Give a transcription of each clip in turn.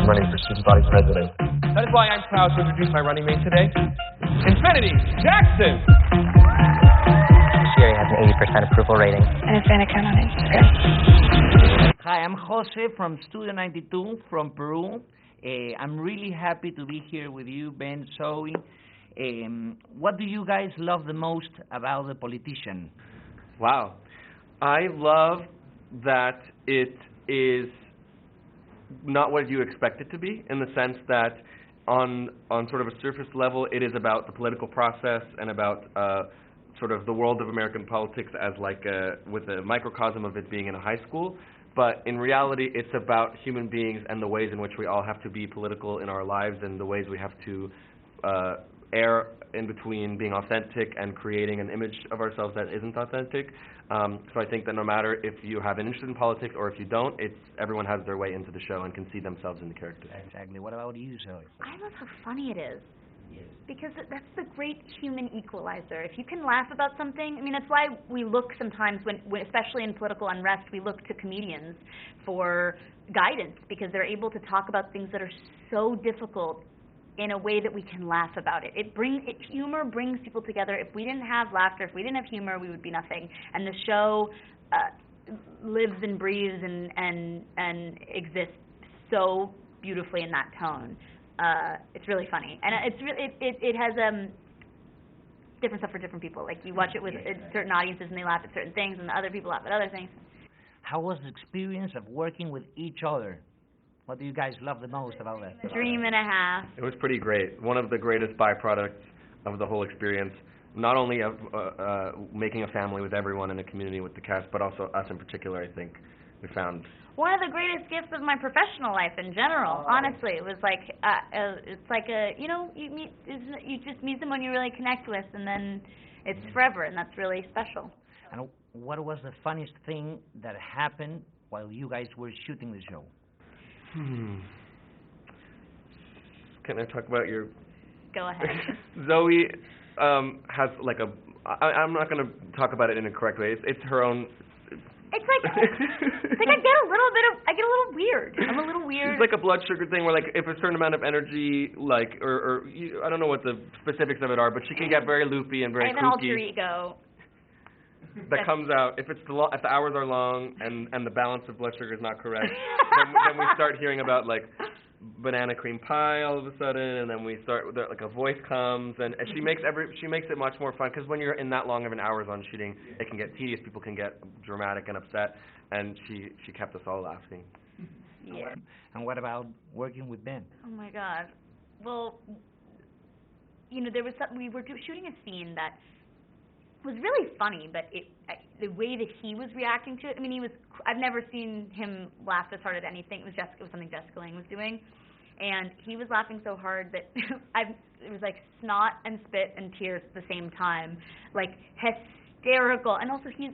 running for student body president. That is why I'm proud to introduce my running mate today, Infinity Jackson. Sherry has an 80% approval rating. And a fan account on Instagram. Hi, I'm Jose from Studio 92 from Peru. I'm really happy to be here with you, Ben, Zoe. What do you guys love the most about the politician? Wow. I love that it is not what you expect it to be, in the sense that on sort of a surface level, it is about the political process and about sort of the world of American politics as like with a microcosm of it being in a high school. But in reality, it's about human beings and the ways in which we all have to be political in our lives, and the ways we have to err in between being authentic and creating an image of ourselves that isn't authentic. So I think that no matter if you have an interest in politics or if you don't, everyone has their way into the show and can see themselves in the characters. Exactly. What about you, Zoe? I love how funny it is. Yes. Because that's the great human equalizer. If you can laugh about something, I mean, that's why we look sometimes, when especially in political unrest, we look to comedians for guidance, because they're able to talk about things that are so difficult in a way that we can laugh about it. Humor brings people together. If we didn't have laughter, if we didn't have humor, we would be nothing. And the show lives and breathes and exists so beautifully in that tone. It's really funny, and it has different stuff for different people. Like, you watch it with certain audiences and they laugh at certain things, and other people laugh at other things. How was the experience of working with each other? What do you guys love the most about that? A dream and a half. It was pretty great. One of the greatest byproducts of the whole experience, not only of making a family with everyone in a community with the cast, but also us in particular, I think we found. One of the greatest gifts of my professional life in general, honestly. It was like, it's like you just meet someone you really connect with, and then it's forever, and that's really special. And what was the funniest thing that happened while you guys were shooting the show? Can I talk about your... Go ahead. Zoe has like I'm not going to talk about it in a correct way. It's her own... It's like I get a little weird. I'm a little weird. It's like a blood sugar thing where, like, if a certain amount of energy, like, I don't know what the specifics of it are, but she can get very loopy and very kooky. I have an alter ego. That comes out if if the hours are long and the balance of blood sugar is not correct. then we start hearing about, like, banana cream pie all of a sudden, and then we start like a voice comes, and she makes it much more fun, because when you're in that long of an hours on shooting, it can get tedious. People can get dramatic and upset, and she kept us all laughing. Yeah. And what about working with Ben? Oh my God. Well, we were shooting a scene that was really funny, but the way that he was reacting to it, I mean, I've never seen him laugh this hard at anything. It was something Jessica Lange was doing, and he was laughing so hard that it was like snot and spit and tears at the same time, like hysterical. And also, he's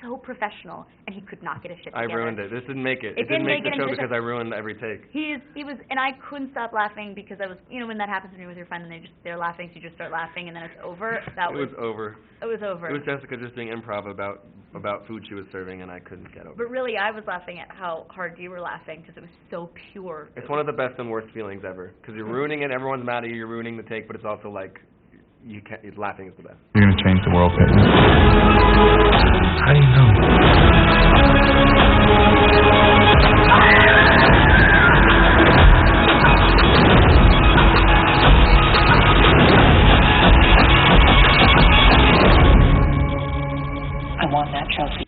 so professional, and he could not get his shit together. I ruined it. This didn't make it. It didn't make the show because I ruined every take. He was, and I couldn't stop laughing, because I was, when that happens when you're with your friend and they're laughing, so you just start laughing, and then it's over. It was over. It was over. It was Jessica just doing improv about food she was serving, and I couldn't get over. But really, I was laughing at how hard you were laughing, because it was so pure. It's one of the best and worst feelings ever, because you're ruining it. Everyone's mad at you. You're ruining the take, but it's also like laughing is the best. You're going to change the world, baby. How do you know? I want that trophy.